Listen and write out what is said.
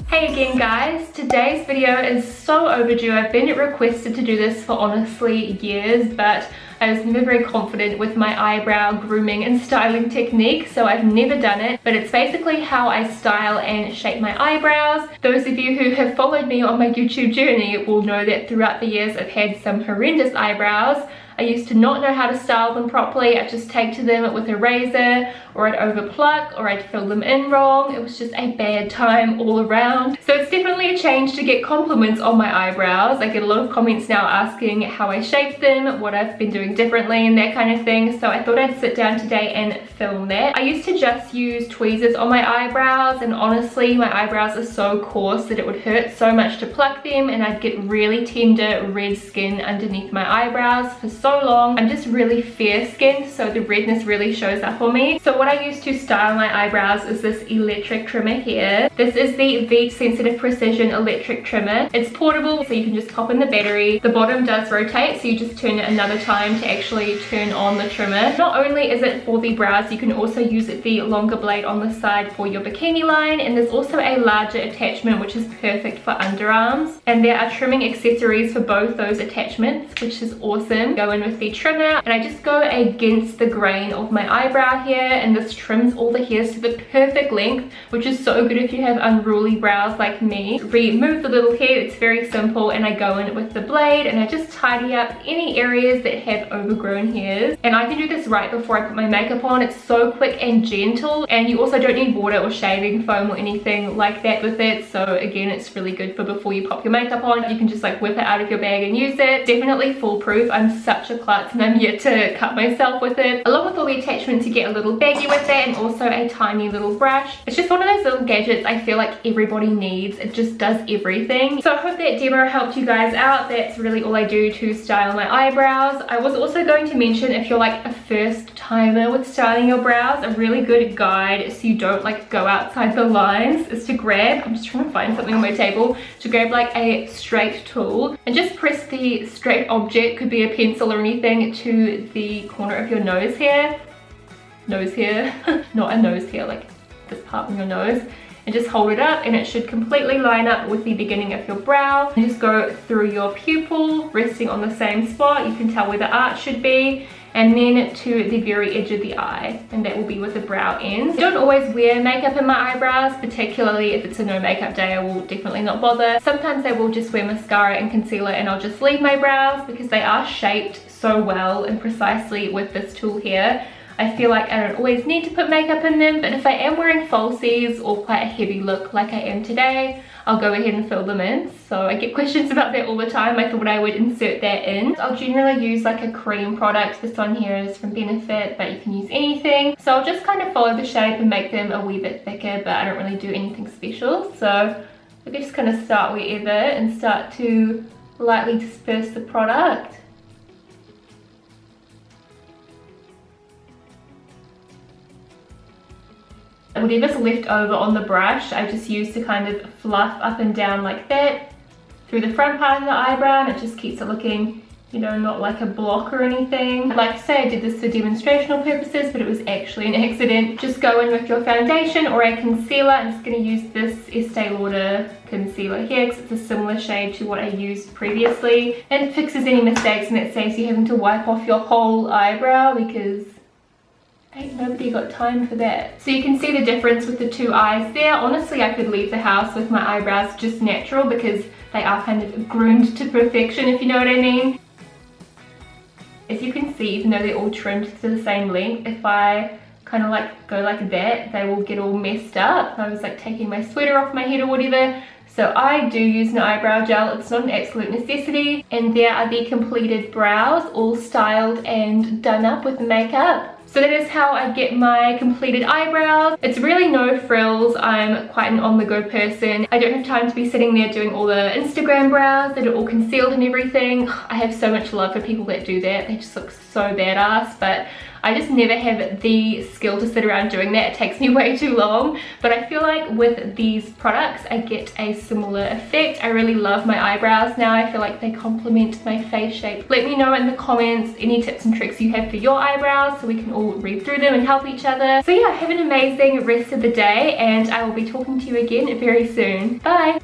Hey again guys, today's video is so overdue. I've been requested to do this for honestly years, but I was never very confident with my eyebrow grooming and styling technique, so I've never done it. But it's basically how I style and shape my eyebrows. Those of you who have followed me on my YouTube journey will know that throughout the years I've had some horrendous eyebrows. I used to not know how to style them properly. I'd just take to them with a razor, or I'd over pluck, or I'd fill them in wrong. It was just a bad time all around. So it's definitely a change to get compliments on my eyebrows. I get a lot of comments now asking how I shape them, what I've been doing differently and that kind of thing. So I thought I'd sit down today and film that. I used to just use tweezers on my eyebrows, and honestly my eyebrows are so coarse that it would hurt so much to pluck them, and I'd get really tender red skin underneath my eyebrows for so long. I'm just really fair skinned, so the redness really shows up on me. So what I use to style my eyebrows is this electric trimmer here. This is the Veet Sensitive Precision electric trimmer. It's portable, so you can just pop in the battery. The bottom does rotate, so you just turn it another time to actually turn on the trimmer. Not only is it for the brows, you can also use the longer blade on the side for your bikini line, and there's also a larger attachment which is perfect for underarms. And there are trimming accessories for both those attachments, which is awesome. Go in with the trimmer, and I just go against the grain of my eyebrow here, and this trims all the hairs to the perfect length, which is so good if you have unruly brows like me. Remove the little hair. It's very simple, and I go in with the blade and I just tidy up any areas that have overgrown hairs. And I can do this right before I put my makeup on. It's so quick and gentle, and you also don't need water or shaving foam or anything like that with it. So again, it's really good for before you pop your makeup on. You can just like whip it out of your bag and use it. Definitely foolproof. I'm such a klutz and I'm yet to cut myself with it. Along with all the attachments, you get a little baggie with that, and also a tiny little brush. It's just one of those little gadgets I feel like everybody needs. It just does everything. So I hope that demo helped you guys out. That's really all I do to style my eyebrows. I was also going to mention, if you're like a first timer with styling your brows, a really good guide so you don't like go outside the lines is to grab, I'm just trying to find something on my table, to grab like a straight tool and just press the straight object, could be a pencil or anything, to the corner of your nose hair. Nose hair, not a nose hair, like this part on your nose, and just hold it up, and it should completely line up with the beginning of your brow. And just go through your pupil, resting on the same spot. You can tell where the arch should be, and then to the very edge of the eye, and that will be where the brow ends. I don't always wear makeup in my eyebrows, particularly if it's a no makeup day. I will definitely not bother. Sometimes I will just wear mascara and concealer, and I'll just leave my brows because they are shaped so well and precisely with this tool here. I feel like I don't always need to put makeup in them, but if I am wearing falsies or quite a heavy look like I am today, I'll go ahead and fill them in. So I get questions about that all the time. I thought I would insert that in. I'll generally use like a cream product. This one here is from Benefit, but you can use anything. So I'll just kind of follow the shape and make them a wee bit thicker, but I don't really do anything special. So I can just kind of start wherever and start to lightly disperse the product. Whatever's left over on the brush, I just use to kind of fluff up and down like that through the front part of the eyebrow, and it just keeps it looking, you know, not like a block or anything. I'd like to say I did this for demonstrational purposes, but it was actually an accident. Just go in with your foundation or a concealer. I'm just going to use this Estee Lauder concealer here because it's a similar shade to what I used previously, and it fixes any mistakes, and it saves you having to wipe off your whole eyebrow because ain't nobody got time for that. So you can see the difference with the two eyes there. Honestly, I could leave the house with my eyebrows just natural because they are kind of groomed to perfection, if you know what I mean. As you can see, even though they're all trimmed to the same length, if I kind of like go like that, they will get all messed up. I was like taking my sweater off my head or whatever. So I do use an eyebrow gel. It's not an absolute necessity. And there are the completed brows, all styled and done up with makeup. So that is how I get my completed eyebrows. It's really no frills. I'm quite an on-the-go person. I don't have time to be sitting there doing all the Instagram brows that are all concealed and everything. I have so much love for people that do that. They just look so so badass, but I just never have the skill to sit around doing that. It takes me way too long, but I feel like with these products I get a similar effect. I really love my eyebrows now. I feel like they complement my face shape. Let me know in the comments any tips and tricks you have for your eyebrows so we can all read through them and help each other. So yeah, have an amazing rest of the day and I will be talking to you again very soon. Bye!